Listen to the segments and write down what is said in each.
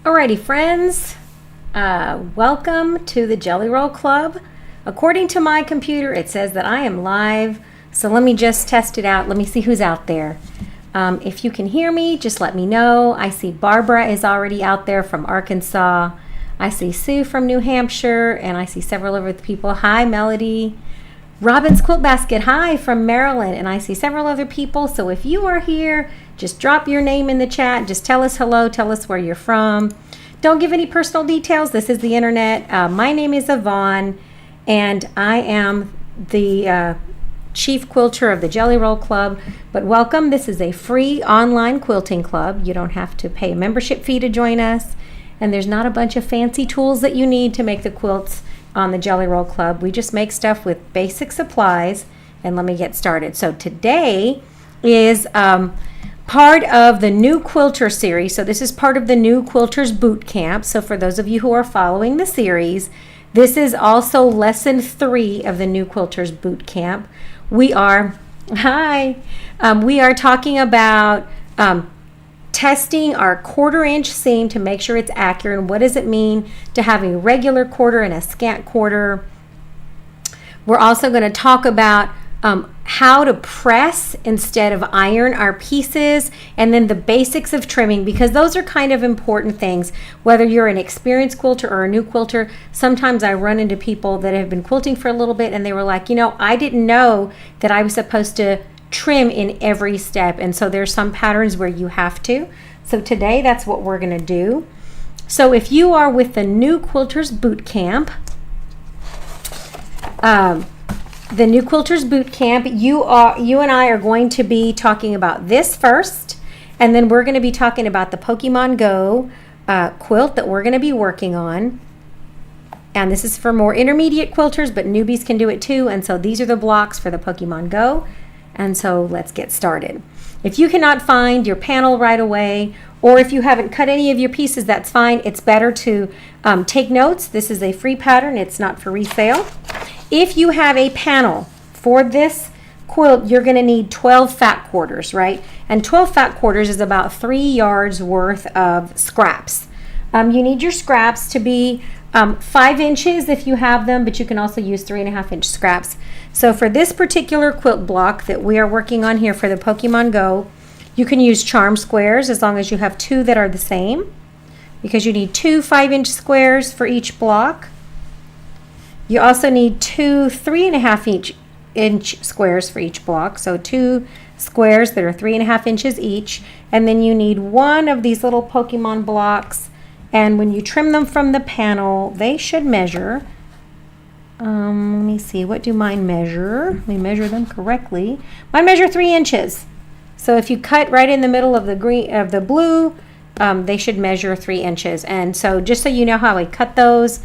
Alrighty, friends, welcome to the Jelly Roll Club. According to my computer, it says that I am live, so let me just test it out. Let me see who's out there. If you can hear me, just let me know. I see Barbara is already out there from Arkansas. I see Sue from New Hampshire, and I see several other people. Hi, Melody. Robin's Quilt Basket, hi, from Maryland, and I see several other people. So if you are here, just drop your name in the chat. Just tell us hello. Tell us where you're from. Don't give any personal details. This is the internet. My name is Yvonne, and I am the chief quilter of the Jelly Roll Club. But welcome. This is a free online quilting club. You don't have to pay a membership fee to join us, and there's not a bunch of fancy tools that you need to make the quilts on the Jelly Roll Club. We just make stuff with basic supplies, and let me get started. So today is part of the new Quilter series. So this is part of the new Quilters Bootcamp. So for those of you who are following the series, this is also lesson 3 of the new Quilters Bootcamp. We are talking about testing our 1/4 inch seam to make sure it's accurate. And what does it mean to have a regular quarter and a scant quarter? We're also going to talk about how to press instead of iron our pieces, and then the basics of trimming, because those are kind of important things. Whether you're an experienced quilter or a new quilter, sometimes I run into people that have been quilting for a little bit and they were like, I didn't know that I was supposed to trim in every step, and so there's some patterns where you have to. So today that's what we're going to do. So if you are with the new Quilters Bootcamp, the new Quilters Bootcamp, you and I are going to be talking about this first, and then we're going to be talking about the Pokemon Go quilt that we're going to be working on. And this is for more intermediate quilters, but newbies can do it too. And so these are the blocks for the Pokemon Go. And so let's get started. If you cannot find your panel right away, or if you haven't cut any of your pieces, that's fine. It's better to take notes. This is a free pattern. It's not for resale. If you have a panel for this quilt, you're going to need 12 fat quarters, right? And 12 fat quarters is about 3 yards worth of scraps. You need your scraps to be 5 inches if you have them, but you can also use 3.5 inch scraps. So for this particular quilt block that we are working on here for the Pokemon Go, you can use charm squares as long as you have 2 that are the same, because you need 2 5-inch squares for each block. You also need 2 3.5 inch squares for each block, so 2 squares that are 3.5 inches each, and then you need 1 of these little Pokemon blocks. And when you trim them from the panel, they should measure, let me see, what do mine measure? Let me measure them correctly. Mine measure 3 inches. So if you cut right in the middle of the green, of the blue, they should measure 3 inches. And so just so you know how I cut those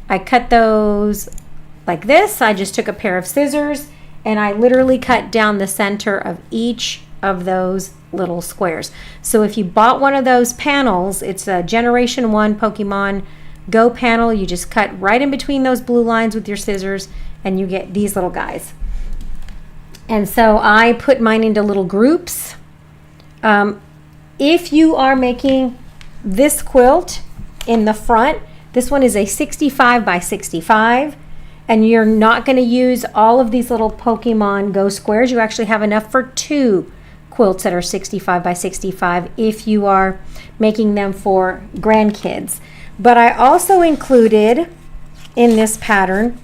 like this. I just took a pair of scissors and I literally cut down the center of each of those little squares. So if you bought one of those panels, it's a Generation 1 Pokemon Go panel. You just cut right in between those blue lines with your scissors and you get these little guys. And so I put mine into little groups. If you are making this quilt in the front, this one is a 65 by 65, and you're not going to use all of these little Pokemon Go squares. You actually have enough for 2 quilts that are 65 by 65 if you are making them for grandkids. But I also included in this pattern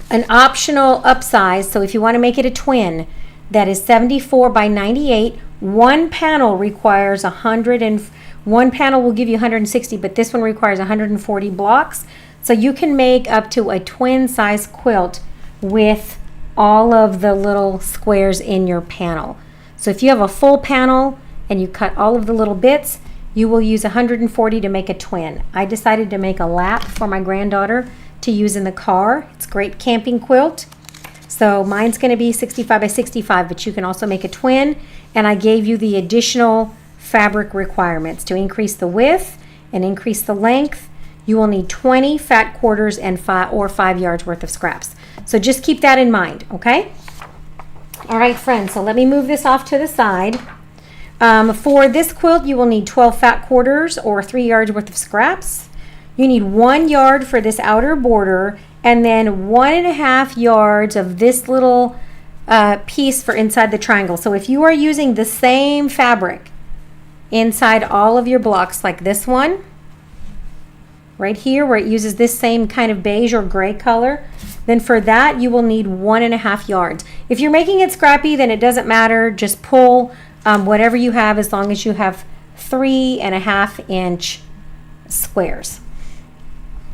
an optional upsize. So if you want to make it a twin, that is 74 by 98. One panel requires 100, and one panel will give you 160, but this one requires 140 blocks. So you can make up to a twin size quilt with all of the little squares in your panel. So if you have a full panel and you cut all of the little bits, you will use 140 to make a twin. I decided to make a lap for my granddaughter to use in the car. It's a great camping quilt. So mine's going to be 65 by 65, but you can also make a twin. And I gave you the additional fabric requirements to increase the width and increase the length. You will need 20 fat quarters and 5 yards worth of scraps. So just keep that in mind, okay? All right, friends, so let me move this off to the side. For this quilt, you will need 12 fat quarters or 3 yards worth of scraps. You need 1 yard for this outer border, and then 1.5 yards of this little piece for inside the triangle. So if you are using the same fabric inside all of your blocks, like this one right here where it uses this same kind of beige or gray color, then for that you will need 1.5 yards. If you're making it scrappy, then it doesn't matter. Just pull whatever you have, as long as you have 3.5 inch squares.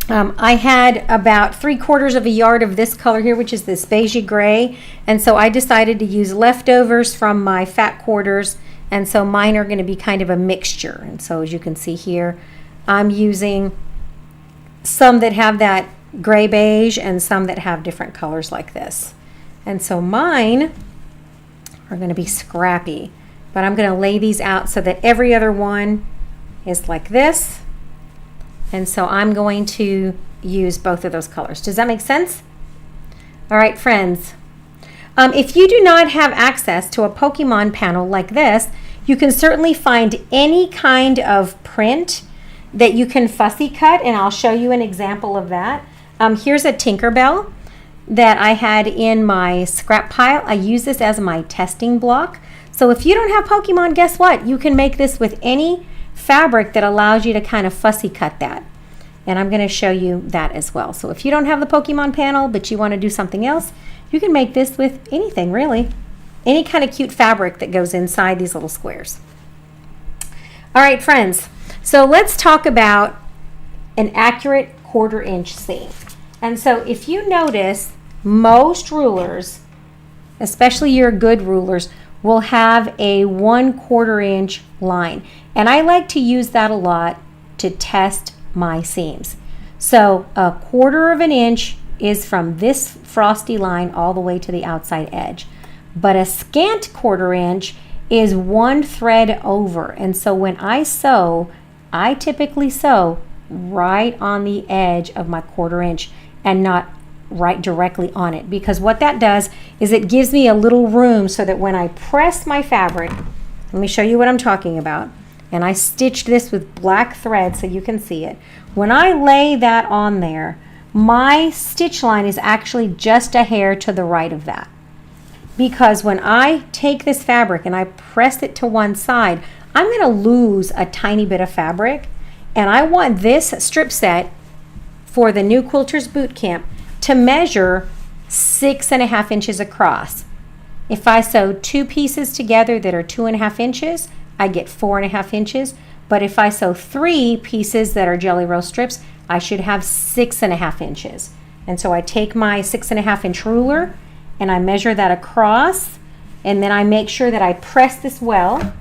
I had about 3/4 of a yard of this color here, which is this beigey gray, and so I decided to use leftovers from my fat quarters, and so mine are going to be kind of a mixture. And so as you can see here, I'm using some that have that gray beige and some that have different colors like this. And so mine are going to be scrappy, but I'm going to lay these out so that every other one is like this. And so I'm going to use both of those colors. Does that make sense? All right, friends. If you do not have access to a Pokemon panel like this, you can certainly find any kind of print that you can fussy cut, and I'll show you an example of that. Here's a Tinkerbell that I had in my scrap pile. I use this as my testing block. So if you don't have Pokemon, guess what? You can make this with any fabric that allows you to kind of fussy cut that. And I'm going to show you that as well. So if you don't have the Pokemon panel, but you want to do something else, you can make this with anything, really. Any kind of cute fabric that goes inside these little squares. All right, friends. So let's talk about an accurate 1/4 inch seam. And so if you notice, most rulers, especially your good rulers, will have a 1/4 inch line. And I like to use that a lot to test my seams. So 1/4 inch is from this frosty line all the way to the outside edge. But a scant 1/4 inch is 1 thread over. And so when I sew, I typically sew right on the edge of my 1/4 inch and not right directly on it, because what that does is it gives me a little room so that when I press my fabric, let me show you what I'm talking about, and I stitched this with black thread so you can see it. When I lay that on there, my stitch line is actually just a hair to the right of that, because when I take this fabric and I press it to one side, I'm going to lose a tiny bit of fabric, and I want this strip set for the new Quilters Bootcamp to measure 6.5 inches across. If I sew 2 pieces together that are 2.5 inches, I get 4.5 inches. But if I sew 3 pieces that are Jelly Roll strips, I should have 6.5 inches. And so I take my 6.5 inch ruler and I measure that across, and then I make sure that I press this well,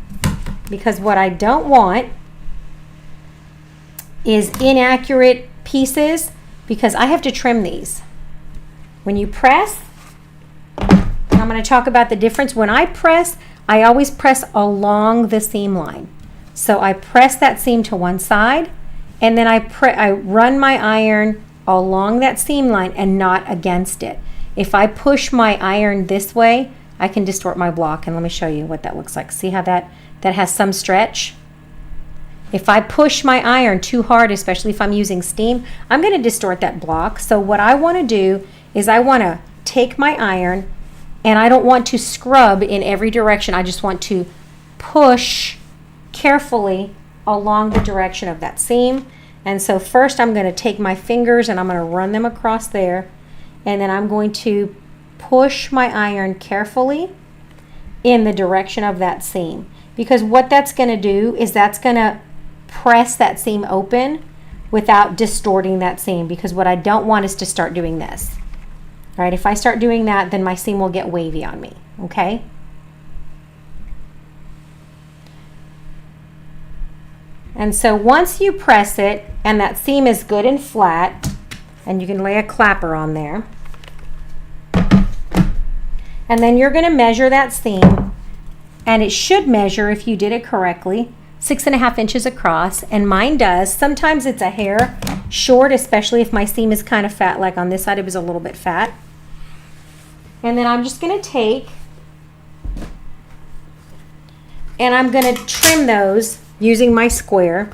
because what I don't want is inaccurate pieces, because I have to trim these. When you press, I'm going to talk about the difference. When I press, I always press along the seam line. So I press that seam to one side, and then I run my iron along that seam line and not against it. If I push my iron this way, I can distort my block, and let me show you what that looks like. See how that has some stretch? If I push my iron too hard, especially if I'm using steam, I'm going to distort that block. So what I want to do is I want to take my iron, and I don't want to scrub in every direction. I just want to push carefully along the direction of that seam. And so first I'm going to take my fingers and I'm going to run them across there, and then I'm going to push my iron carefully in the direction of that seam, because what that's going to do is that's going to press that seam open without distorting that seam, because what I don't want is to start doing this. All right, if I start doing that, then my seam will get wavy on me, okay? And so once you press it and that seam is good and flat, and you can lay a clapper on there, and then you're going to measure that seam, and it should measure, if you did it correctly, 6.5 inches across, and mine does. Sometimes it's a hair short, especially if my seam is kind of fat, like on this side it was a little bit fat. And then I'm just going to take and I'm going to trim those using my square.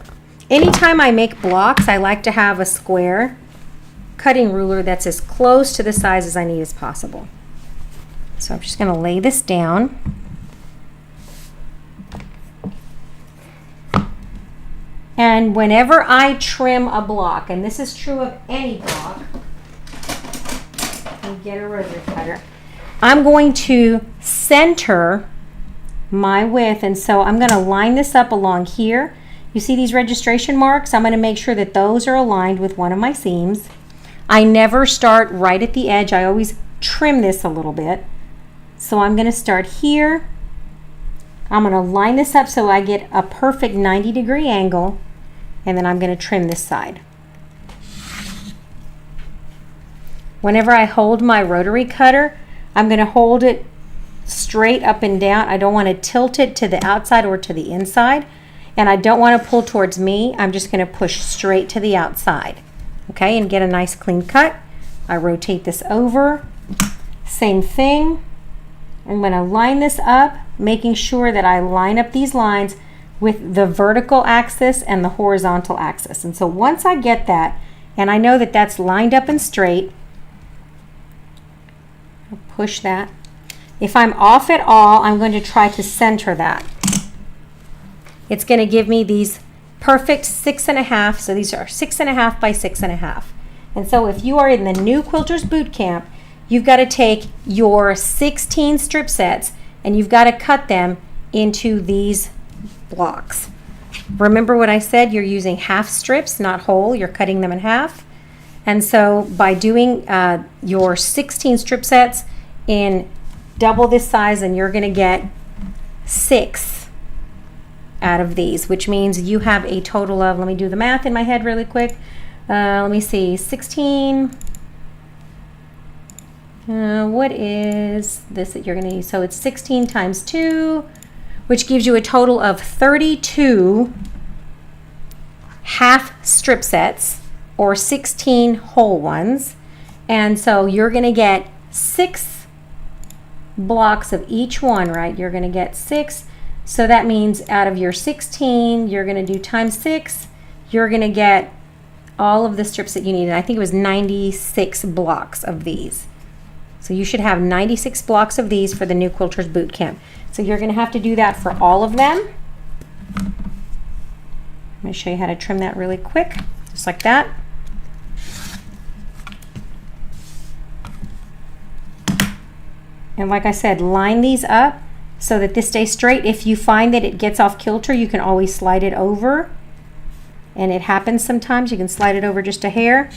Anytime I make blocks, I like to have a square cutting ruler that's as close to the size as I need as possible. So I'm just going to lay this down. And whenever I trim a block, and this is true of any block, and get a rotary cutter, I'm going to center my width, and so I'm going to line this up along here. You see these registration marks? I'm going to make sure that those are aligned with one of my seams. I never start right at the edge. I always trim this a little bit. So I'm going to start here. I'm going to line this up so I get a perfect 90-degree angle, and then I'm going to trim this side. Whenever I hold my rotary cutter, I'm going to hold it straight up and down. I don't want to tilt it to the outside or to the inside, and I don't want to pull towards me. I'm just going to push straight to the outside, okay, and get a nice clean cut. I rotate this over. Same thing. I'm going to line this up, making sure that I line up these lines with the vertical axis and the horizontal axis. And so once I get that, and I know that that's lined up and straight, I'll push that. If I'm off at all, I'm going to try to center that. It's going to give me these perfect 6.5. So these are 6.5 by 6.5. And so if you are in the new Quilters Bootcamp, you've got to take your 16 strip sets and you've got to cut them into these blocks. Remember what I said? You're using half strips, not whole. You're cutting them in half. And so by doing your 16 strip sets in double this size, and you're going to get 6 out of these, which means you have a total of, let me do the math in my head really quick. Let me see, 16. What is this that you're going to use? So it's 16 times 2, which gives you a total of 32 half strip sets or 16 whole ones. And so you're going to get 6 blocks of each one, right? You're going to get 6. So that means out of your 16, you're going to do times 6. You're going to get all of the strips that you need. And I think it was 96 blocks of these. So you should have 96 blocks of these for the new Quilters Bootcamp. So you're going to have to do that for all of them. I'm going to show you how to trim that really quick, just like that. And like I said, line these up so that this stays straight. If you find that it gets off kilter, you can always slide it over. And it happens sometimes. You can slide it over just a hair.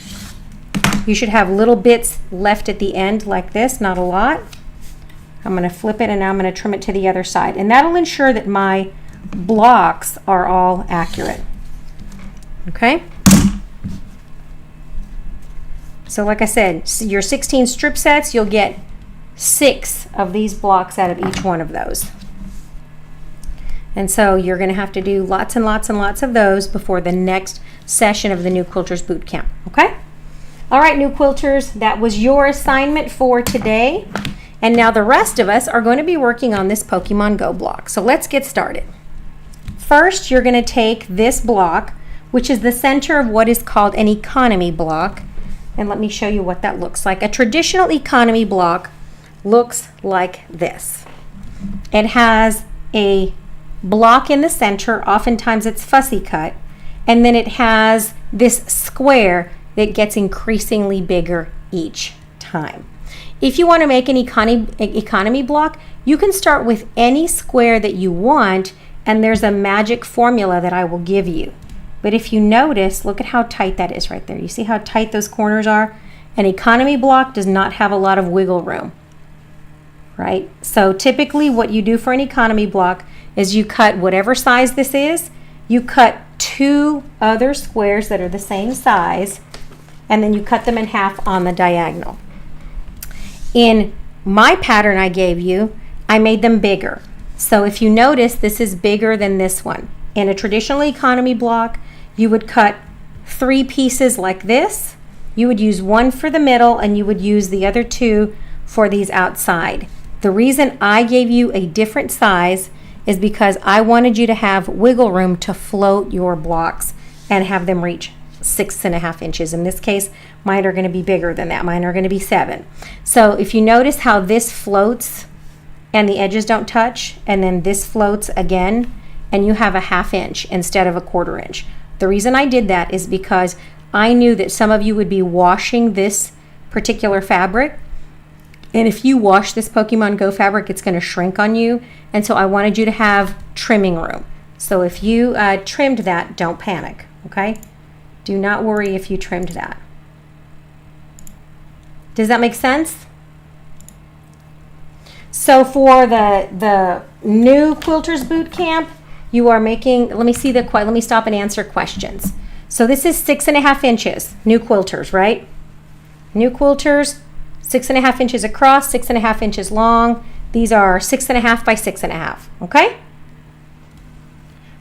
You should have little bits left at the end like this, not a lot. I'm going to flip it, and now I'm going to trim it to the other side. And that'll ensure that my blocks are all accurate. Okay? So like I said, your 16 strip sets, you'll get 6 of these blocks out of each one of those. And so you're going to have to do lots and lots and lots of those before the next session of the new Quilters Bootcamp. Okay? All right, new quilters, that was your assignment for today. And now the rest of us are going to be working on this Pokemon Go block. So let's get started. First, you're going to take this block, which is the center of what is called an economy block. And let me show you what that looks like. A traditional economy block looks like this. It has a block in the center. Oftentimes it's fussy cut. And then it has this square that gets increasingly bigger each time. If you want to make an economy block, you can start with any square that you want, and there's a magic formula that I will give you. But if you notice, look at how tight that is right there. You see how tight those corners are? An economy block does not have a lot of wiggle room, right? So typically what you do for an economy block is you cut whatever size this is, you cut 2 other squares that are the same size, and then you cut them in half on the diagonal. In my pattern I gave you, I made them bigger. So if you notice, this is bigger than this one. In a traditional economy block, you would cut 3 pieces like this. You would use 1 for the middle, and you would use the other 2 for these outside. The reason I gave you a different size is because I wanted you to have wiggle room to float your blocks and have them reach 6.5 inches. In this case, mine are going to be bigger than that. Mine are going to be 7. So if you notice how this floats and the edges don't touch, and then this floats again, and you have a 1/2 inch instead of a 1/4 inch. The reason I did that is because I knew that some of you would be washing this particular fabric, and if you wash this Pokemon Go fabric, it's going to shrink on you, and so I wanted you to have trimming room. So if you trimmed that, don't panic, okay? Do not worry if you trimmed that. Does that make sense? So for the new Quilters Bootcamp, you are making, let me stop and answer questions. So this is 6.5 inches, new quilters, right? New quilters, 6.5 inches across, 6.5 inches long. These are 6.5 by 6.5, okay?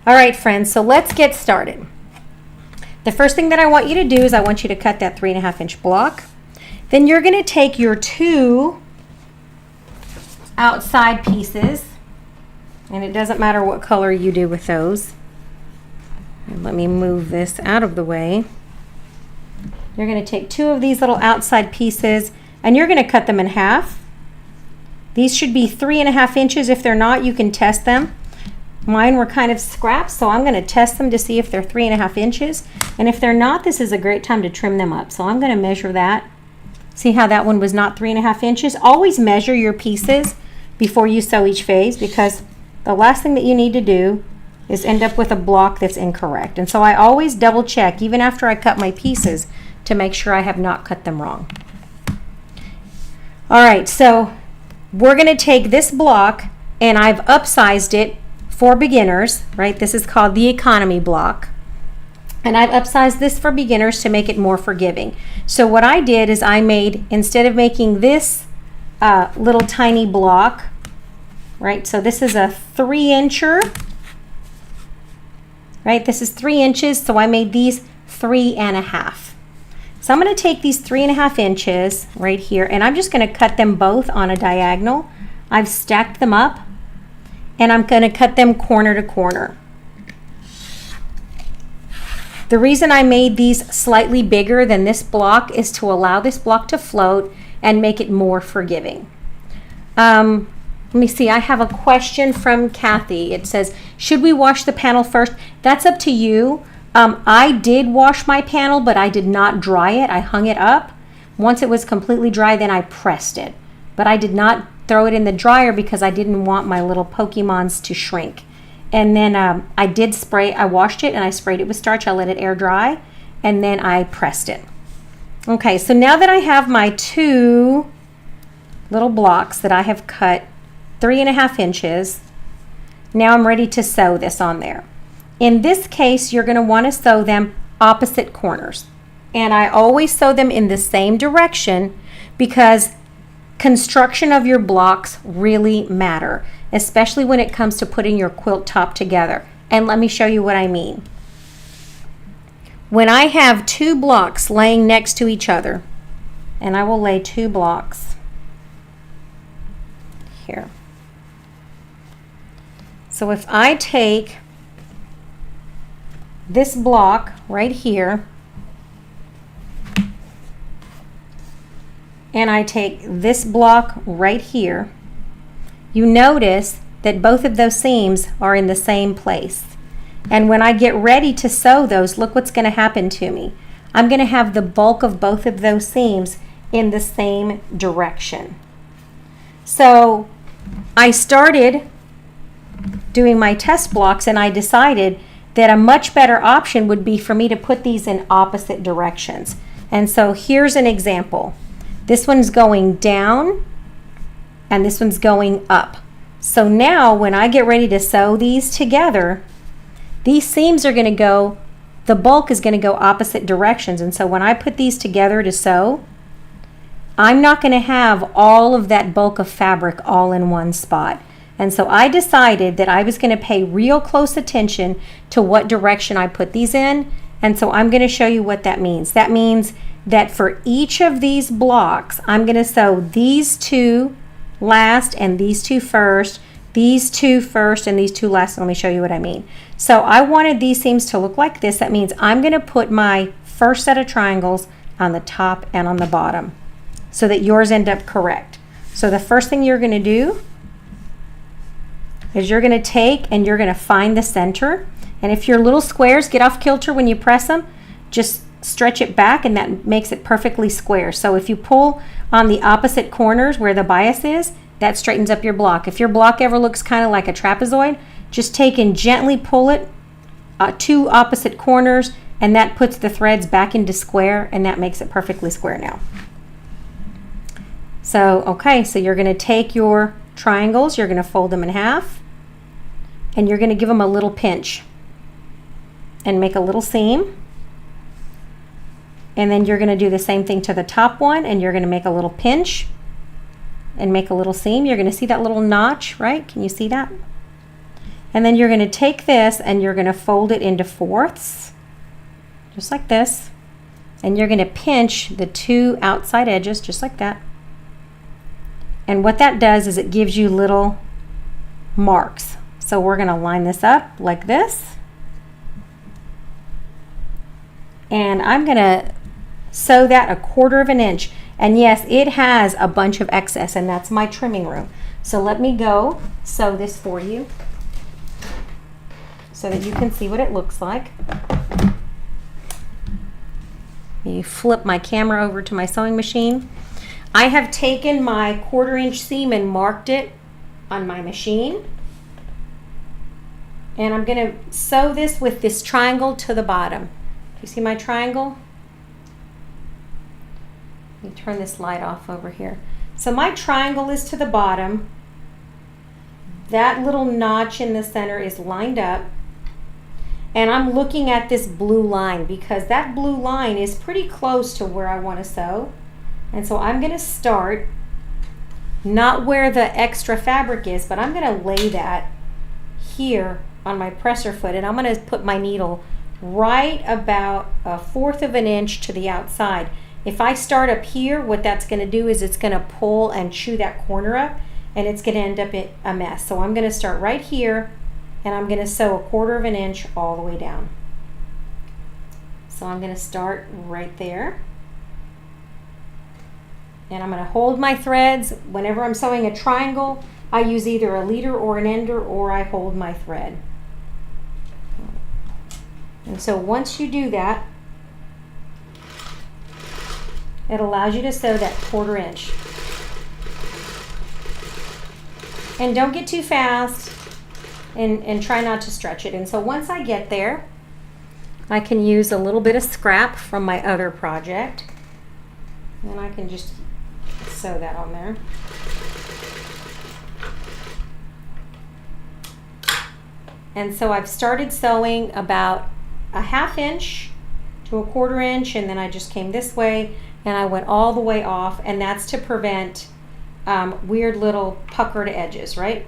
All right, friends, so let's get started. The first thing that I want you to do is I want you to cut that 3.5 inch block. Then you're gonna take your 2 outside pieces, and it doesn't matter what color you do with those. Let me move this out of the way. You're going to take 2 of these little outside pieces and you're going to cut them in half. These should be 3.5 inches. If they're not, you can test them. Mine were kind of scraps, so I'm going to test them to see if they're 3.5 inches. And if they're not, this is a great time to trim them up. So I'm going to measure that. See how that one was not 3.5 inches? Always measure your pieces before you sew each phase, because the last thing that you need to do is end up with a block that's incorrect. And so I always double check, even after I cut my pieces, to make sure I have not cut them wrong. All right, so we're going to take this block, and I've upsized it for beginners, right? This is called the economy block. And I've upsized this for beginners to make it more forgiving. So what I did is I made, instead of making this little tiny block, right? So this is a 3-incher, right? This is 3 inches, so I made these 3.5. So I'm going to take these 3.5 inches right here, and I'm just going to cut them both on a diagonal. I've stacked them up, and I'm going to cut them corner to corner. The reason I made these slightly bigger than this block is to allow this block to float and make it more forgiving. Let me see, I have a question from Kathy. It says, should we wash the panel first? That's up to you. I did wash my panel, but I did not dry it. I hung it up. Once it was completely dry, then I pressed it. But I did not throw it in the dryer because I didn't want my little Pokemons to shrink. And then I washed it and I sprayed it with starch. I let it air dry and then I pressed it. Okay, so now that I have my 2 little blocks that I have cut 3.5 inches, now I'm ready to sew this on there. In this case, you're going to want to sew them opposite corners. And I always sew them in the same direction because construction of your blocks really matter, especially when it comes to putting your quilt top together. And let me show you what I mean. When I have 2 blocks laying next to each other, and I will lay 2 blocks here. So if I take this block right here, and I take this block right here, you notice that both of those seams are in the same place. And when I get ready to sew those, look what's going to happen to me. I'm going to have the bulk of both of those seams in the same direction. So I started doing my test blocks and I decided that a much better option would be for me to put these in opposite directions. And so here's an example. This one's going down and this one's going up. So now when I get ready to sew these together, these seams are going to go, the bulk is going to go opposite directions. And so when I put these together to sew, I'm not going to have all of that bulk of fabric all in one spot. And so I decided that I was going to pay real close attention to what direction I put these in. And so I'm going to show you what that means. That means that for each of these blocks, I'm going to sew these 2 last and these 2 first. these two first and these two last. Let me show you what I mean. So I wanted these seams to look like this. That means I'm going to put my first set of triangles on the top and on the bottom so that yours end up correct. So the first thing you're going to do is you're going to take and you're going to find the center. And if your little squares get off kilter when you press them, just stretch it back and that makes it perfectly square. So if you pull on the opposite corners where the bias is, that straightens up your block. If your block ever looks kind of like a trapezoid, just take and gently pull it two opposite corners, and that puts the threads back into square, and that makes it perfectly square now. So, okay, so you're going to take your triangles, you're going to fold them in half, and you're going to give them a little pinch and make a little seam. And then you're going to do the same thing to the top one, and you're going to make a little pinch and make a little seam. You're going to see that little notch, right? Can you see that? And then you're going to take this and you're going to fold it into fourths, just like this. And you're going to pinch the two outside edges, just like that. And what that does is it gives you little marks. So we're going to line this up like this. And I'm going to sew that 1/4 of an inch. And yes, it has a bunch of excess, and that's my trimming room. So let me go sew this for you so that you can see what it looks like. You flip my camera over to my sewing machine. I have taken my 1/4 inch seam and marked it on my machine. And I'm going to sew this with this triangle to the bottom. You see my triangle? Let me turn this light off over here. So my triangle is to the bottom. That little notch in the center is lined up. And I'm looking at this blue line because that blue line is pretty close to where I want to sew. And so I'm going to start not where the extra fabric is, but I'm going to lay that here on my presser foot, and I'm going to put my needle right about 1/4 of an inch to the outside. If I start up here, what that's going to do is it's going to pull and chew that corner up, and it's going to end up in a mess. So I'm going to start right here, and I'm going to sew 1/4 of an inch all the way down. So I'm going to start right there. And I'm going to hold my threads. Whenever I'm sewing a triangle, I use either a leader or an ender, or I hold my thread. And so once you do that, it allows you to sew that 1/4 inch. And don't get too fast, and try not to stretch it. And so once I get there, I can use a little bit of scrap from my other project, and I can just sew that on there. And so I've started sewing about a 1/2 inch to a 1/4 inch, and then I just came this way and I went all the way off, and that's to prevent weird little puckered edges, right?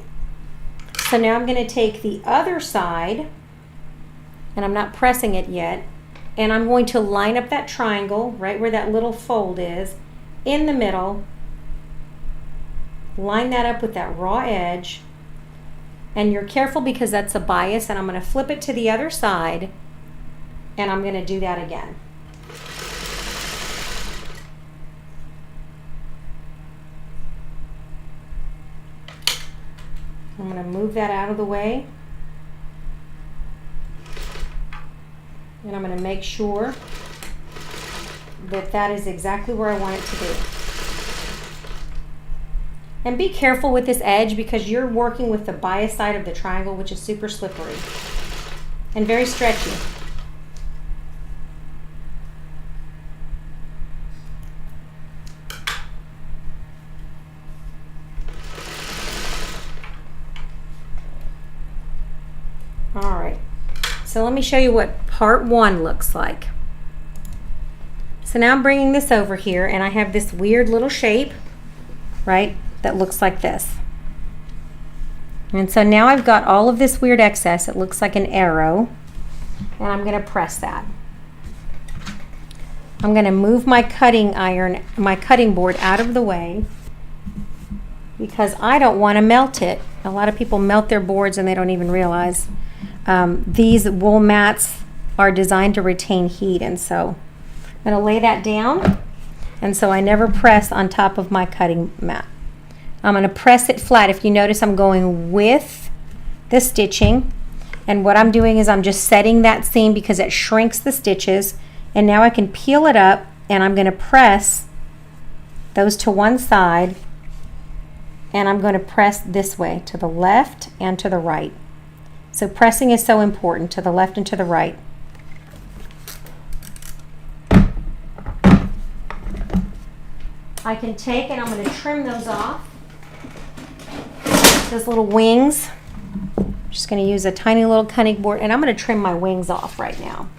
So now I'm going to take the other side, and I'm not pressing it yet, and I'm going to line up that triangle right where that little fold is in the middle, line that up with that raw edge, and you're careful because that's a bias, and I'm going to flip it to the other side, and I'm going to do that again. I'm going to move that out of the way, and I'm going to make sure that that is exactly where I want it to be. And be careful with this edge because you're working with the bias side of the triangle, which is super slippery and very stretchy. All right, so let me show you what part 1 looks like. So now I'm bringing this over here, and I have this weird little shape, right, that looks like this. And so now I've got all of this weird excess. It looks like an arrow, and I'm going to press that. I'm going to move my cutting board out of the way because I don't want to melt it A lot of people melt their boards and they don't even realize. These wool mats are designed to retain heat, and so I'm going to lay that down, and so I never press on top of my cutting mat. I'm going to press it flat. If you notice, I'm going with the stitching, and what I'm doing is I'm just setting that seam because it shrinks the stitches, and now I can peel it up, and I'm going to press those to one side, and I'm going to press this way to the left and to the right. So pressing is so important, to the left and to the right. I can take and I'm going to trim those off. Those little wings. I'm just going to use a tiny little cutting board, and I'm going to trim my wings off right now,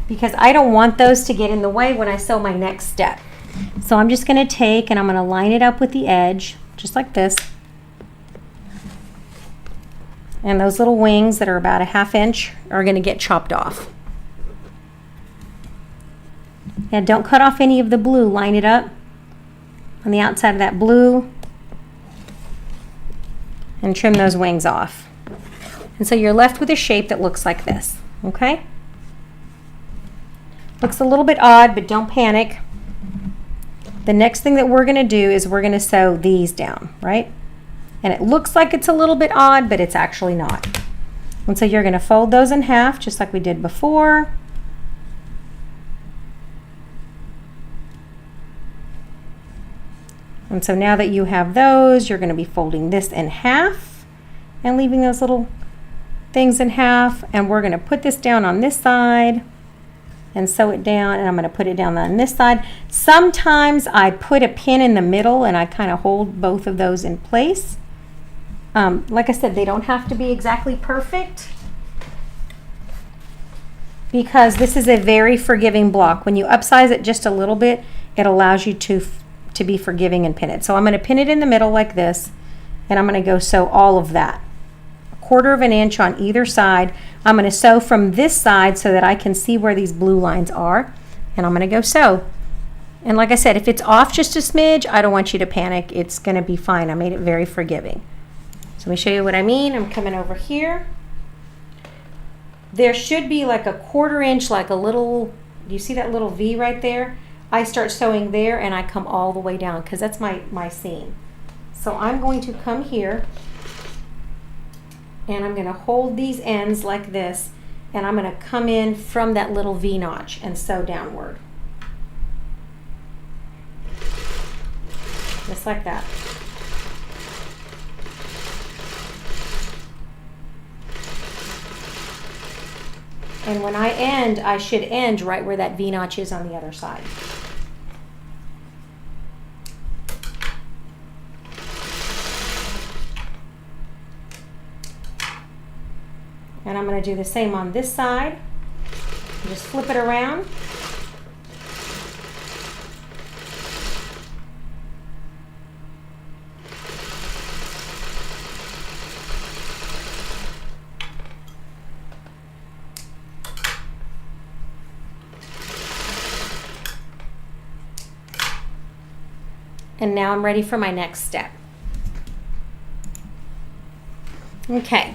because I don't want those to get in the way when I sew my next step. So I'm just going to take and I'm going to line it up with the edge, just like this. And those little wings that are about a 1/2 inch are going to get chopped off. And don't cut off any of the blue. Line it up on the outside of that blue and trim those wings off. And so you're left with a shape that looks like this, okay? Looks a little bit odd, but don't panic. The next thing that we're going to do is we're going to sew these down, right? And it looks like it's a little bit odd, but it's actually not. And so you're going to fold those in half just like we did before. And so now that you have those, you're going to be folding this in half and leaving those little things in half. And we're going to put this down on this side and sew it down, and I'm going to put it down on this side. Sometimes I put a pin in the middle and I kind of hold both of those in place. Like I said, they don't have to be exactly perfect, because this is a very forgiving block. When you upsize it just a little bit, it allows you to be forgiving and pin it. So I'm going to pin it in the middle like this, and I'm going to go sew all of that, 1/4 of an inch on either side. I'm going to sew from this side so that I can see where these blue lines are, and I'm going to go sew. And like I said, if it's off just a smidge, I don't want you to panic. It's going to be fine. I made it very forgiving. So let me show you what I mean. I'm coming over here. There should be like a 1/4 inch, like a little, do you see that little V right there? I start sewing there and I come all the way down because that's my seam. So I'm going to come here and I'm going to hold these ends like this, and I'm going to come in from that little V notch and sew downward. Just like that. And when I end, I should end right where that V notch is on the other side. And I'm going to do the same on this side. Just flip it around. And now I'm ready for my next step. Okay.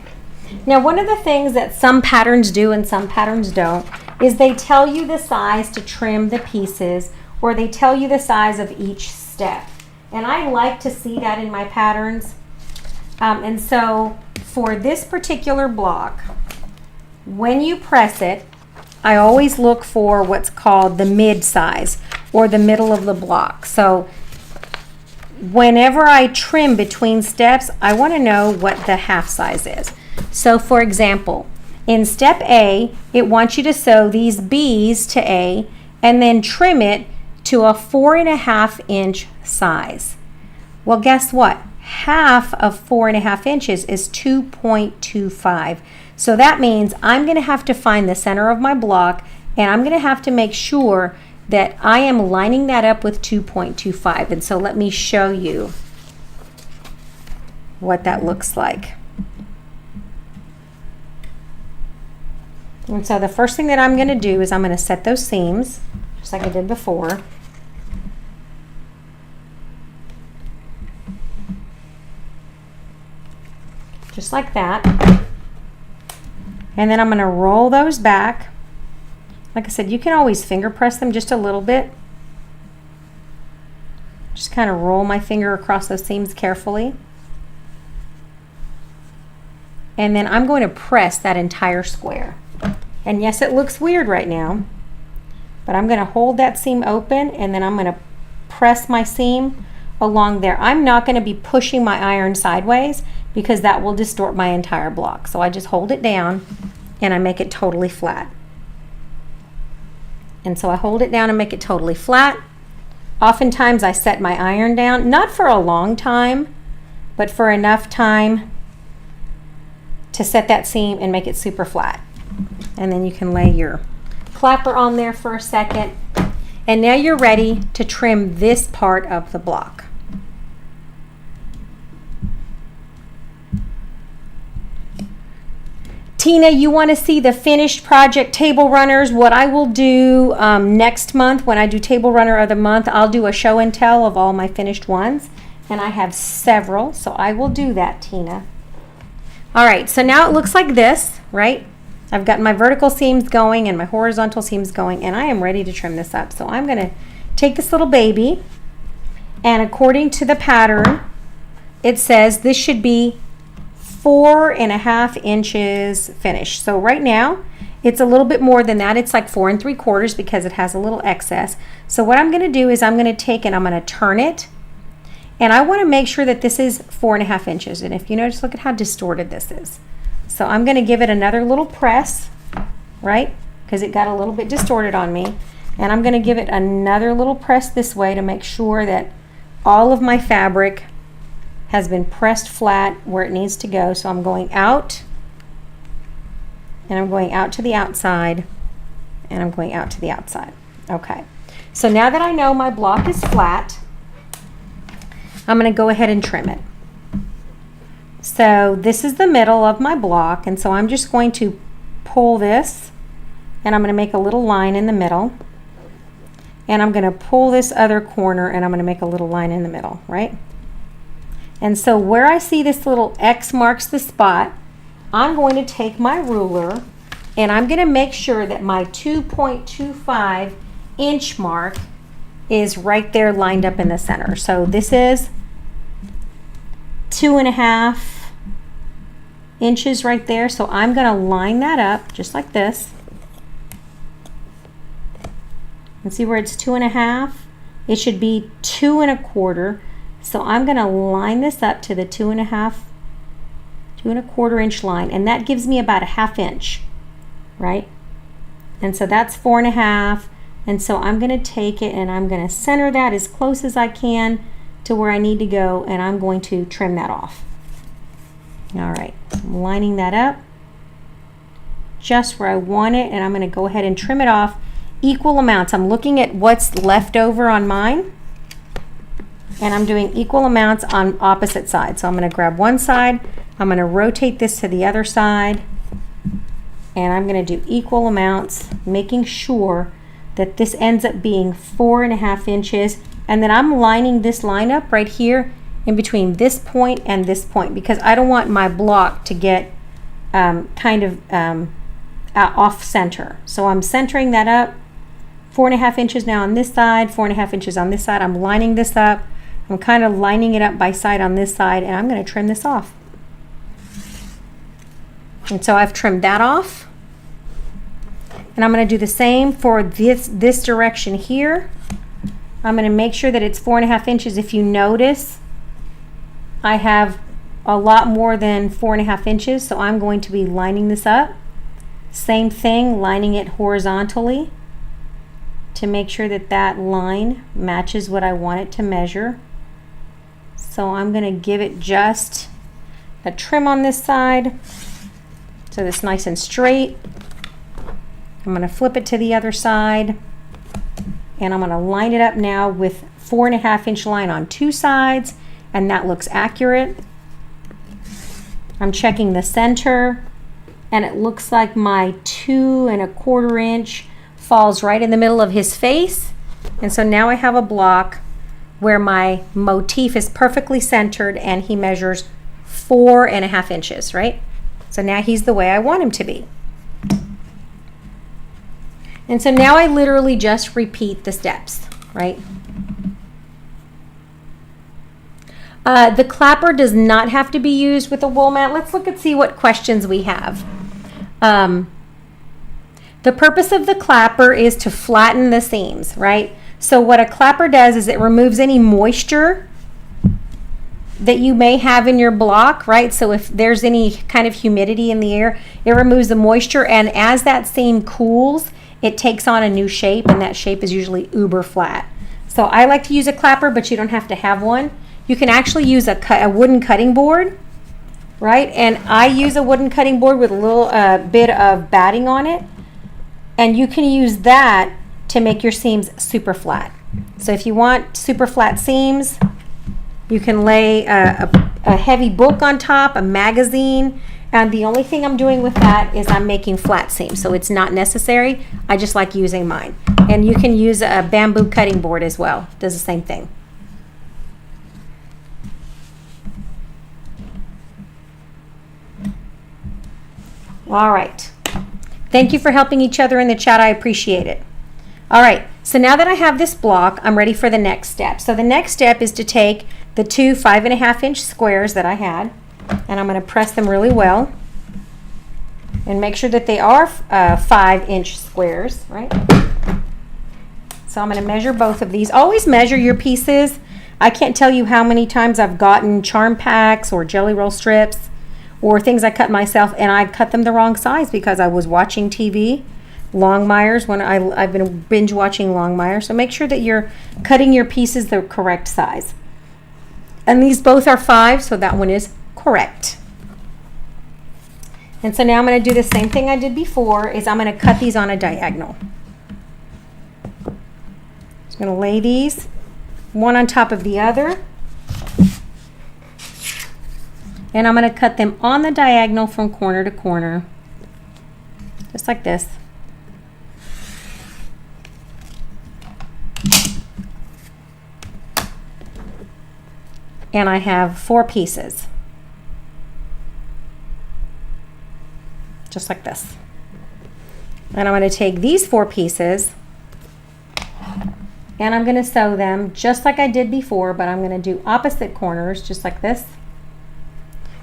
Now, one of the things that some patterns do and some patterns don't is they tell you the size to trim the pieces, or they tell you the size of each step. And I like to see that in my patterns. And so for this particular block, when you press it, I always look for what's called the mid size, or the middle of the block. So whenever I trim between steps, I want to know what the half size is. So for example, in step A, it wants you to sew these B's to A and then trim it to a 4.5 inch size. Well, guess what? Half of 4.5 inches is 2.25. So that means I'm going to have to find the center of my block, and I'm going to have to make sure that I am lining that up with 2.25. And so let me show you what that looks like. And so the first thing that I'm going to do is I'm going to set those seams, just like I did before. just like that. And then I'm going to roll those back. Like I said, you can always finger press them just a little bit. Just kind of roll my finger across those seams carefully. And then I'm going to press that entire square. And yes, it looks weird right now, but I'm going to hold that seam open and then I'm going to press my seam along there. I'm not going to be pushing my iron sideways because that will distort my entire block. So I just hold it down and I make it totally flat. And so I hold it down and make it totally flat. Oftentimes I set my iron down, not for a long time, but for enough time to set that seam and make it super flat. And then you can lay your clapper on there for a second. And now you're ready to trim this part of the block. Tina, you want to see the finished project table runners? What I will do next month when I do table runner of the month, I'll do a show and tell of all my finished ones. And I have several, so I will do that, Tina. All right, so now it looks like this, right? I've got my vertical seams going and my horizontal seams going, and I am ready to trim this up. So I'm going to take this little baby, and according to the pattern, it says this should be 4.5 inches finished. So right now it's a little bit more than that. It's like 4 3/4 because it has a little excess. So what I'm going to do is I'm going to take and I'm going to turn it, and I want to make sure that this is 4.5 inches. And if you notice, look at how distorted this is. So I'm going to give it another little press, right? Because it got a little bit distorted on me. And I'm going to give it another little press this way to make sure that all of my fabric has been pressed flat where it needs to go. So I'm going out, and I'm going out to the outside, and I'm going out to the outside. Okay, so now that I know my block is flat, I'm going to go ahead and trim it. So this is the middle of my block, and so I'm just going to pull this, and I'm going to make a little line in the middle, and I'm going to pull this other corner, and I'm going to make a little line in the middle, right? And so where I see this little X marks the spot, I'm going to take my ruler and I'm going to make sure that my 2.25 inch mark is right there lined up in the center. So this is 2.5 inches right there. So I'm going to line that up just like this. And see where it's 2.5? It should be 2.25. So I'm going to line this up to the 2.25 inch line, and that gives me about a 1/2 inch, right? And so that's 4.5. And so I'm going to take it and I'm going to center that as close as I can to where I need to go, and I'm going to trim that off. All right, I'm lining that up just where I want it, and I'm going to go ahead and trim it off equal amounts. I'm looking at what's left over on mine, and I'm doing equal amounts on opposite sides. So I'm going to grab one side, I'm going to rotate this to the other side, and I'm going to do equal amounts, making sure that this ends up being 4.5 inches. And then I'm lining this line up right here in between this point and this point, because I don't want my block to get off center. So I'm centering that up, 4.5 inches now on this side, 4.5 inches on this side. I'm lining this up. I'm kind of lining it up by side on this side, and I'm going to trim this off. And so I've trimmed that off. And I'm going to do the same for this direction here. I'm going to make sure that it's 4.5 inches. If you notice, I have a lot more than 4.5 inches, so I'm going to be lining this up. Same thing, lining it horizontally to make sure that that line matches what I want it to measure. So I'm going to give it just a trim on this side so it's nice and straight. I'm going to flip it to the other side, and I'm going to line it up now with 4.5 inch line on two sides, and that looks accurate. I'm checking the center, and it looks like my 2.25 inch falls right in the middle of his face. And so now I have a block where my motif is perfectly centered, and he measures 4.5 inches, right? So now he's the way I want him to be. And so now I literally just repeat the steps, right? The clapper does not have to be used with a wool mat. Let's look and see what questions we have. The purpose of the clapper is to flatten the seams, right? So what a clapper does is it removes any moisture that you may have in your block, right? So if there's any kind of humidity in the air, it removes the moisture, and as that seam cools, it takes on a new shape, and that shape is usually uber flat. So I like to use a clapper, but you don't have to have one. You can actually use a wooden cutting board, right? And I use a wooden cutting board with a little bit of batting on it, and you can use that to make your seams super flat. So if you want super flat seams, you can lay a heavy book on top, a magazine, and the only thing I'm doing with that is I'm making flat seams, so it's not necessary. I just like using mine. And you can use a bamboo cutting board as well. It does the same thing. All right. Thank you for helping each other in the chat. I appreciate it. All right. So now that I have this block, I'm ready for the next step. So the next step is to take the two 5.5 inch squares that I had, and I'm going to press them really well and make sure that they are 5 inch squares, right? So I'm going to measure both of these. Always measure your pieces. I can't tell you how many times I've gotten charm packs or jelly roll strips or things I cut myself, and I cut them the wrong size because I was watching TV, Longmire's, when I've been binge watching Longmire. So make sure that you're cutting your pieces the correct size. And these both are 5, so that one is correct. And so now I'm going to do the same thing I did before, is I'm going to cut these on a diagonal. Just going to lay these one on top of the other. And I'm going to cut them on the diagonal from corner to corner, just like this. And I have 4 pieces, just like this. And I'm going to take these 4 pieces and I'm going to sew them just like I did before, but I'm going to do opposite corners, just like this.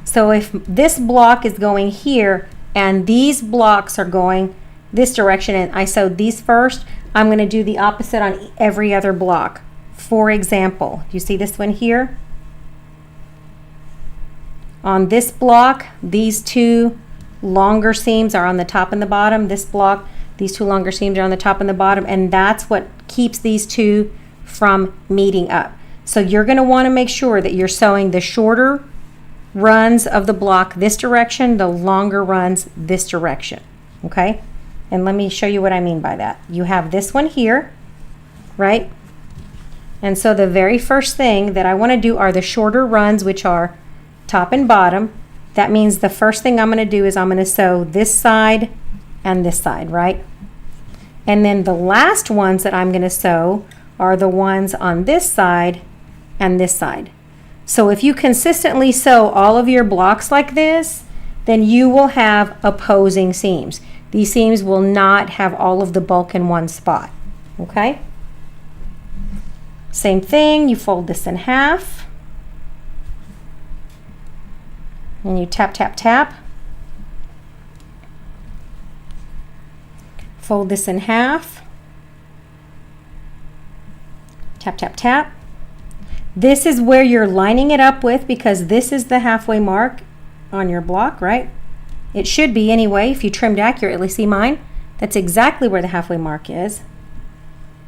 So if this block is going here and these blocks are going this direction and I sewed these first, I'm going to do the opposite on every other block. For example, you see this one here? On this block, these 2 longer seams are on the top and the bottom. This block, these 2 longer seams are on the top and the bottom, and that's what keeps these 2 from meeting up. So you're going to want to make sure that you're sewing the shorter runs of the block this direction, the longer runs this direction, okay? And let me show you what I mean by that. You have this one here, right? And so the very first thing that I want to do are the shorter runs, which are top and bottom. That means the first thing I'm going to do is I'm going to sew this side and this side, right? And then the last ones that I'm going to sew are the ones on this side and this side. So if you consistently sew all of your blocks like this, then you will have opposing seams. These seams will not have all of the bulk in one spot, okay? Same thing, you fold this in half. And you tap, tap, tap. Fold this in half. Tap, tap, tap. This is where you're lining it up with, because this is the halfway mark on your block, right? It should be anyway, if you trimmed accurately. See mine? That's exactly where the halfway mark is.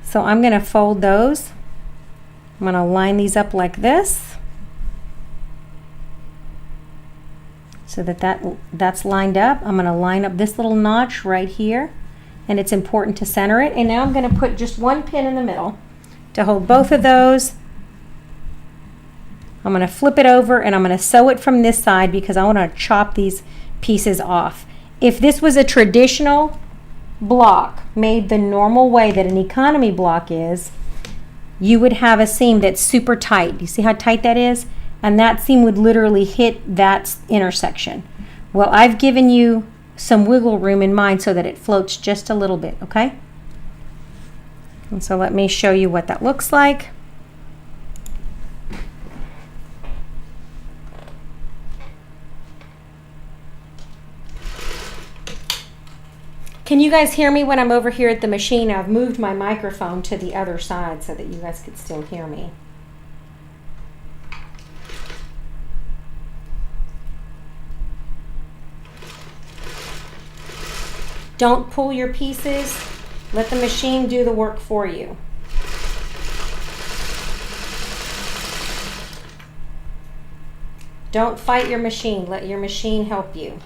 So I'm going to fold those. I'm going to line these up like this, so that's lined up. I'm going to line up this little notch right here, and it's important to center it. And now I'm going to put just one pin in the middle to hold both of those. I'm going to flip it over and I'm going to sew it from this side because I want to chop these pieces off. If this was a traditional block made the normal way that an economy block is, you would have a seam that's super tight. You see how tight that is? and that seam would literally hit that intersection. Well, I've given you some wiggle room in mine so that it floats just a little bit, okay? And so let me show you what that looks like. Can you guys hear me when I'm over here at the machine? I've moved my microphone to the other side so that you guys could still hear me. Don't pull your pieces. Let the machine do the work for you. Don't fight your machine. Let your machine help you.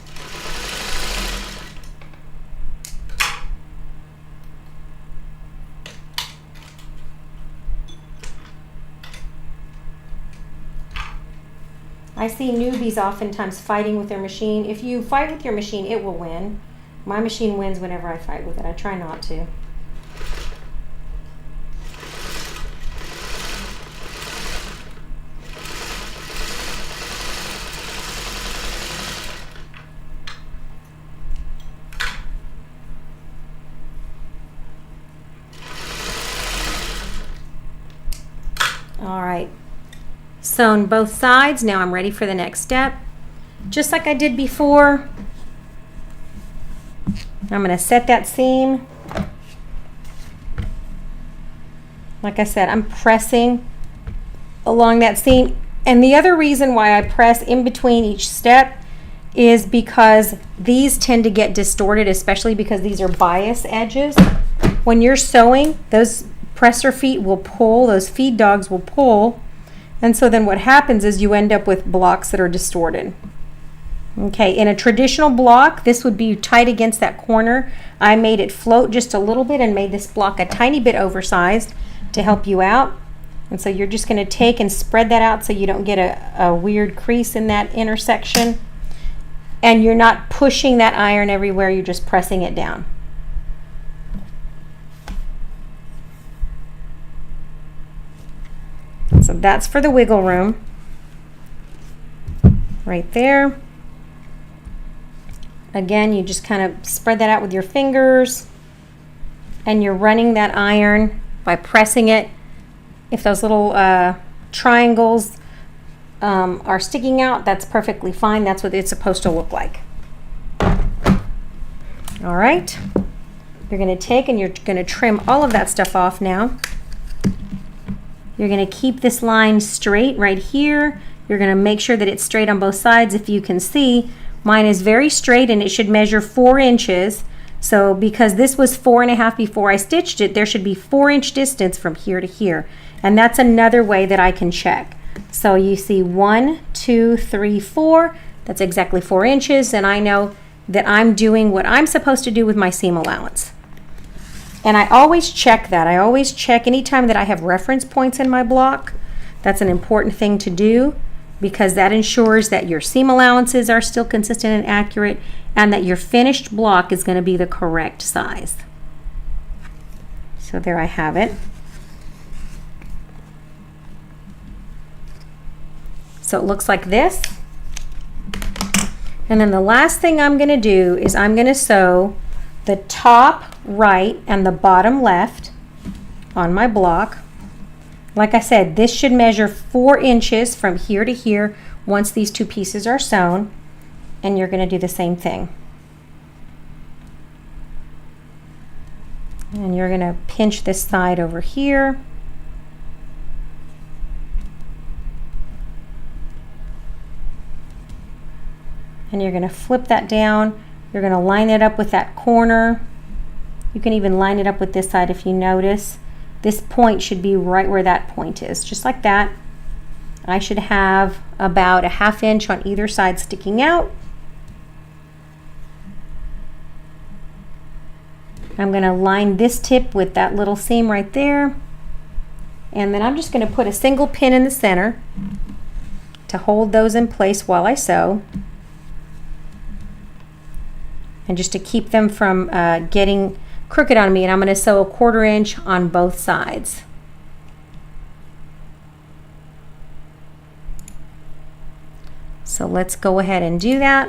I see newbies oftentimes fighting with their machine. If you fight with your machine, it will win. My machine wins whenever I fight with it. I try not to. All right. Sewn both sides. Now I'm ready for the next step. Just like I did before, I'm going to set that seam. Like I said, I'm pressing along that seam. And the other reason why I press in between each step is because these tend to get distorted, especially because these are bias edges. When you're sewing, those presser feet will pull, those feed dogs will pull. And so then what happens is you end up with blocks that are distorted. Okay, in a traditional block, this would be tight against that corner. I made it float just a little bit and made this block a tiny bit oversized to help you out. And so you're just going to take and spread that out so you don't get a weird crease in that intersection. And you're not pushing that iron everywhere, you're just pressing it down. So that's for the wiggle room. Right there. Again, you just kind of spread that out with your fingers, and you're running that iron by pressing it. If those little triangles are sticking out, that's perfectly fine. That's what it's supposed to look like. All right. You're going to take and you're going to trim all of that stuff off now. You're going to keep this line straight right here. You're going to make sure that it's straight on both sides. If you can see, mine is very straight and it should measure 4 inches. So because this was 4.5 before I stitched it, there should be 4-inch distance from here to here. And that's another way that I can check. So you see 1, 2, 3, 4. That's exactly 4 inches. And I know that I'm doing what I'm supposed to do with my seam allowance. And I always check that. I always check anytime that I have reference points in my block. That's an important thing to do, because that ensures that your seam allowances are still consistent and accurate, and that your finished block is going to be the correct size. So there I have it. So it looks like this. And then the last thing I'm going to do is I'm going to sew the top right and the bottom left on my block. Like I said, this should measure 4 inches from here to here once these two pieces are sewn, and you're going to do the same thing. And you're going to pinch this side over here. And you're going to flip that down. You're going to line it up with that corner. You can even line it up with this side if you notice. This point should be right where that point is, just like that. I should have about 1/2 inch on either side sticking out. I'm going to line this tip with that little seam right there. And then I'm just going to put a single pin in the center to hold those in place while I sew. And just to keep them from getting crooked on me. And I'm going to sew 1/4 inch on both sides. So let's go ahead and do that.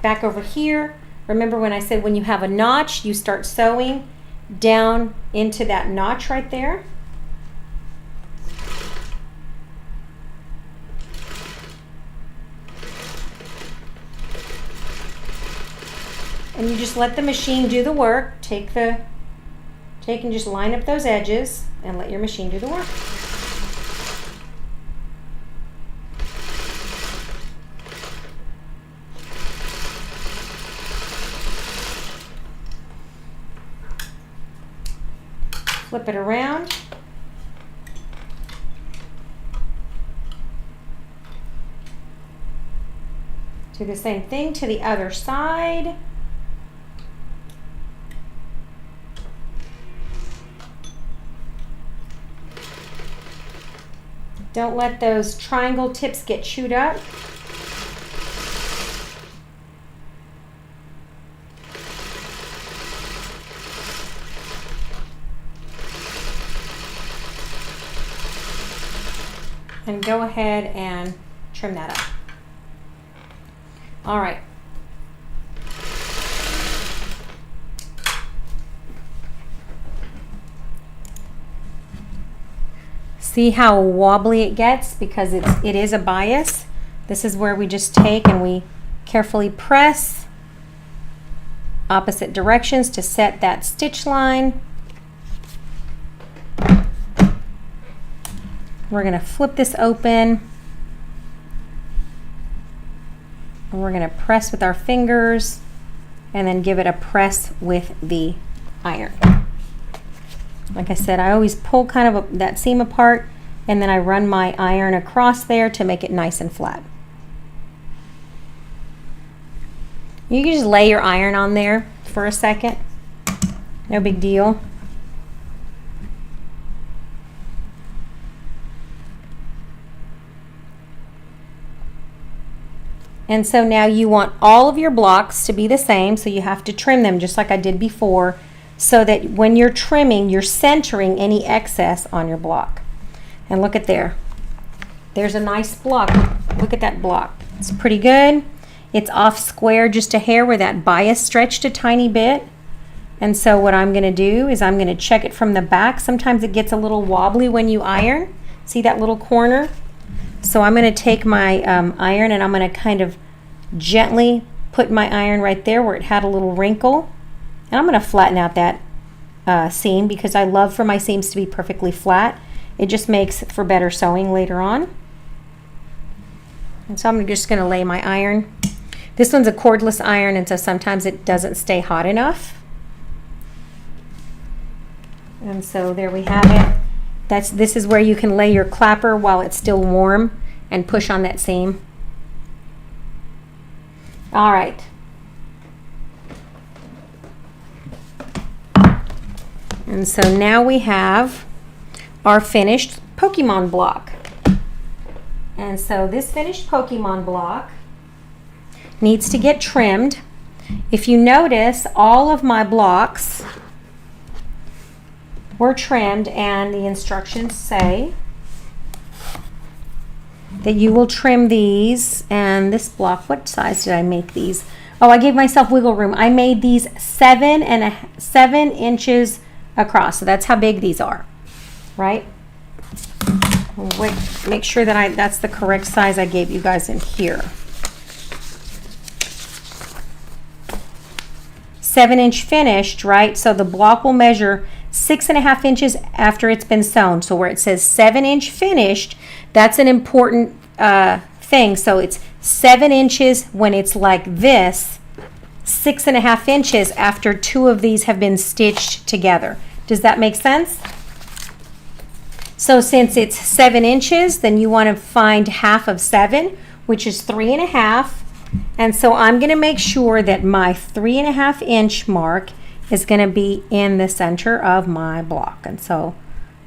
Back over here, remember when I said when you have a notch, you start sewing down into that notch right there. And you just let the machine do the work. Take and just line up those edges and let your machine do the work. Flip it around. Do the same thing to the other side. Don't let those triangle tips get chewed up. And go ahead and trim that up. All right. See how wobbly it gets because it is a bias. This is where we just take and we carefully press opposite directions to set that stitch line. We're going to flip this open and we're going to press with our fingers and then give it a press with the iron. Like I said, I always pull kind of that seam apart and then I run my iron across there to make it nice and flat. You can just lay your iron on there for a second. No big deal. And so now you want all of your blocks to be the same, so you have to trim them just like I did before, so that when you're trimming, you're centering any excess on your block. And look at there. There's a nice block. Look at that block. It's pretty good. It's off square just a hair where that bias stretched a tiny bit. And so what I'm going to do is I'm going to check it from the back. Sometimes it gets a little wobbly when you iron. See that little corner? So I'm going to take my iron and I'm going to kind of gently put my iron right there where it had a little wrinkle. And I'm going to flatten out that seam because I love for my seams to be perfectly flat. It just makes for better sewing later on. And so I'm just going to lay my iron. This one's a cordless iron, and so sometimes it doesn't stay hot enough. And so there we have it. This is where you can lay your clapper while it's still warm and push on that seam. All right. And so now we have our finished Pokemon block. And so this finished Pokemon block needs to get trimmed. If you notice, all of my blocks were trimmed, and the instructions say that you will trim these. And this block, what size did I make these? Oh, I gave myself wiggle room. I made these 7 inches across, so that's how big these are, right? Wait, make sure that that's the correct size I gave you guys in here. 7-inch finished, right? So the block will measure 6.5 inches after it's been sewn. So where it says 7-inch finished, that's an important thing. So it's 7 inches when it's like this, 6.5 inches after 2 of these have been stitched together. Does that make sense? So since it's 7 inches, then you want to find half of 7, which is 3.5. And so I'm going to make sure that my 3.5 inch mark is going to be in the center of my block. And so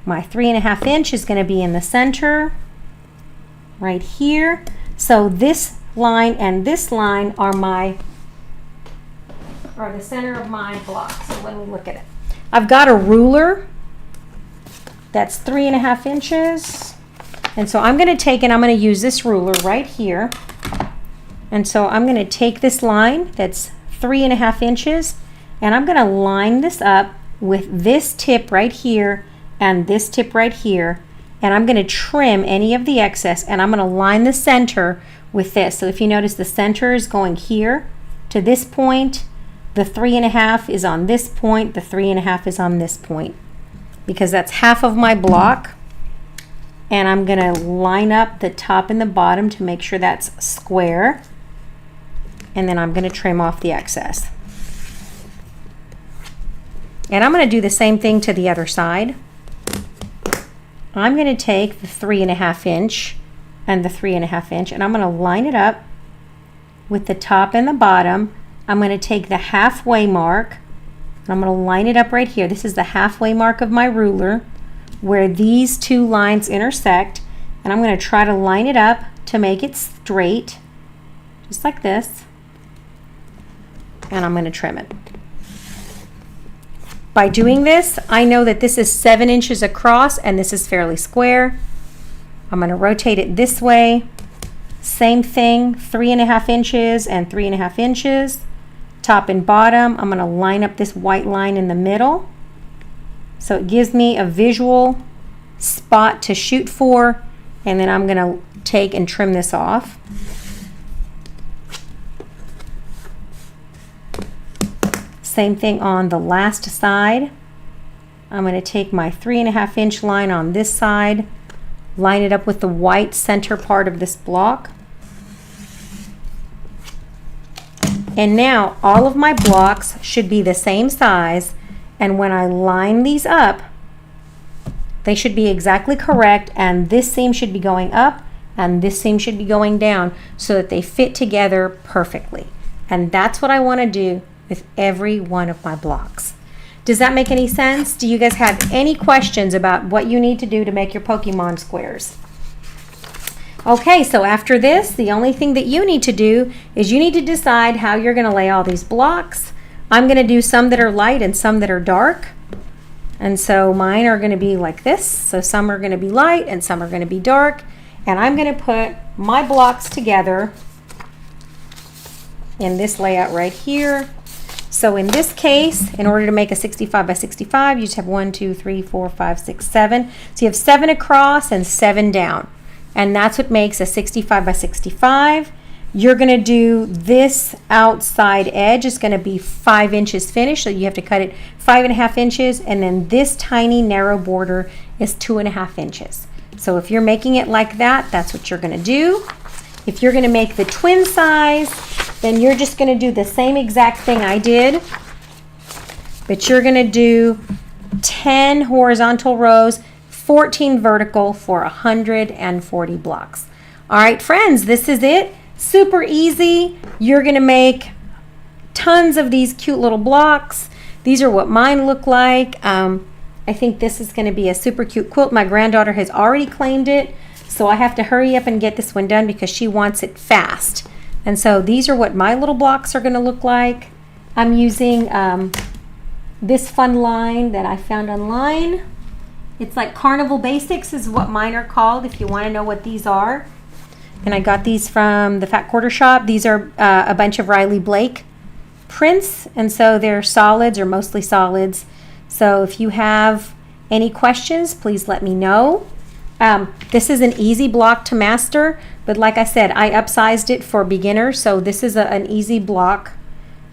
my 3.5 inch is going to be in the center right here. So this line and this line are the center of my block. So let me look at it. I've got a ruler that's 3.5 inches. And so I'm going to take and I'm going to use this ruler right here. And so I'm going to take this line that's 3.5 inches and I'm going to line this up with this tip right here and this tip right here. And I'm going to trim any of the excess and I'm going to line the center with this. So if you notice, the center is going here to this point. The 3.5 is on this point. The 3.5 is on this point, because that's half of my block. And I'm going to line up the top and the bottom to make sure that's square. And then I'm going to trim off the excess. And I'm going to do the same thing to the other side. I'm going to take the 3.5 inch and the 3.5 inch and I'm going to line it up with the top and the bottom. I'm going to take the halfway mark and I'm going to line it up right here. This is the halfway mark of my ruler where these two lines intersect, and I'm going to try to line it up to make it straight, just like this, and I'm going to trim it. By doing this, I know that this is 7 inches across and this is fairly square. I'm going to rotate it this way. Same thing, 3.5 inches and 3.5 inches. Top and bottom, I'm going to line up this white line in the middle. So it gives me a visual spot to shoot for, and then I'm going to take and trim this off. Same thing on the last side. I'm going to take my 3.5 inch line on this side, line it up with the white center part of this block. And now all of my blocks should be the same size, and when I line these up, they should be exactly correct, and this seam should be going up and this seam should be going down so that they fit together perfectly. And that's what I want to do with every one of my blocks. Does that make any sense? Do you guys have any questions about what you need to do to make your Pokemon squares? Okay, so after this, the only thing that you need to do is you need to decide how you're going to lay all these blocks. I'm going to do some that are light and some that are dark. And so mine are going to be like this. So some are going to be light and some are going to be dark. And I'm going to put my blocks together in this layout right here. So in this case, in order to make a 65 by 65, you just have 1, 2, 3, 4, 5, 6, 7. So you have 7 across and 7 down. And that's what makes a 65 by 65. You're going to do this outside edge is going to be 5 inches finished, so you have to cut it 5.5 inches, and then this tiny narrow border is 2.5 inches. So if you're making it like that, that's what you're going to do. If you're going to make the twin size, then you're just going to do the same exact thing I did, but you're going to do 10 horizontal rows, 14 vertical for 140 blocks. All right, friends, this is it. Super easy. You're going to make tons of these cute little blocks. These are what mine look like. I think this is going to be a super cute quilt. My granddaughter has already claimed it, so I have to hurry up and get this one done because she wants it fast. And so these are what my little blocks are going to look like. I'm using this fun line that I found online. It's like Carnival Basics is what mine are called, if you want to know what these are. And I got these from the Fat Quarter Shop. These are a bunch of Riley Blake prints, and so they're solids or mostly solids. So if you have any questions, please let me know. This is an easy block to master, but like I said, I upsized it for beginners, so this is an easy block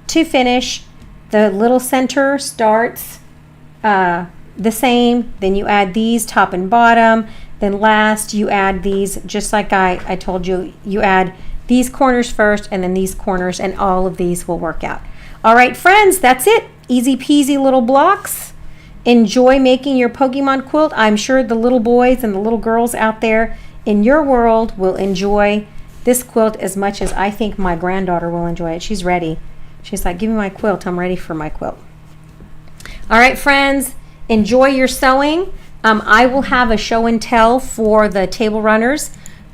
to finish. The little center starts the same, then you add these top and bottom. Then last, you add these, just like I told you, you add these corners first and then these corners, and all of these will work out. All right, friends, that's it. Easy peasy little blocks. Enjoy making your Pokemon quilt. I'm sure the little boys and the little girls out there in your world will enjoy this quilt as much as I think my granddaughter will enjoy it. She's ready. She's like, give me my quilt. I'm ready for my quilt. All right, friends, enjoy your sewing. I will have a show and tell for the table runners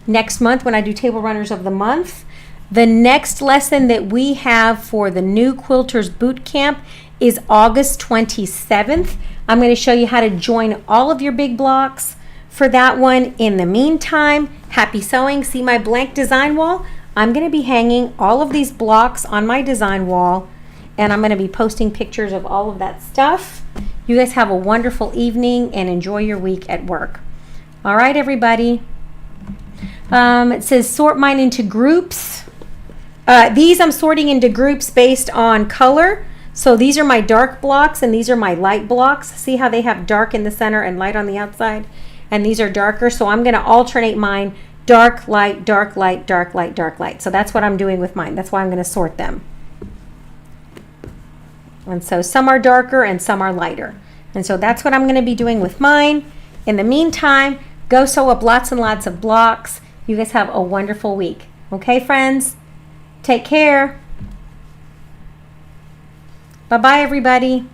next month when I do table runners of the month. The next lesson that we have for the new Quilters Bootcamp is August 27th. I'm going to show you how to join all of your big blocks for that one. In the meantime, happy sewing. See my blank design wall? I'm going to be hanging all of these blocks on my design wall, and I'm going to be posting pictures of all of that stuff. You guys have a wonderful evening and enjoy your week at work. All right, everybody. It says sort mine into groups. These I'm sorting into groups based on color. So these are my dark blocks and these are my light blocks. See how they have dark in the center and light on the outside? And these are darker. So I'm going to alternate mine dark, light, dark, light, dark, light, dark, light. So that's what I'm doing with mine. That's why I'm going to sort them. And so some are darker and some are lighter. And so that's what I'm going to be doing with mine. In the meantime, go sew up lots and lots of blocks. You guys have a wonderful week. Okay, friends? Take care. Bye-bye, everybody.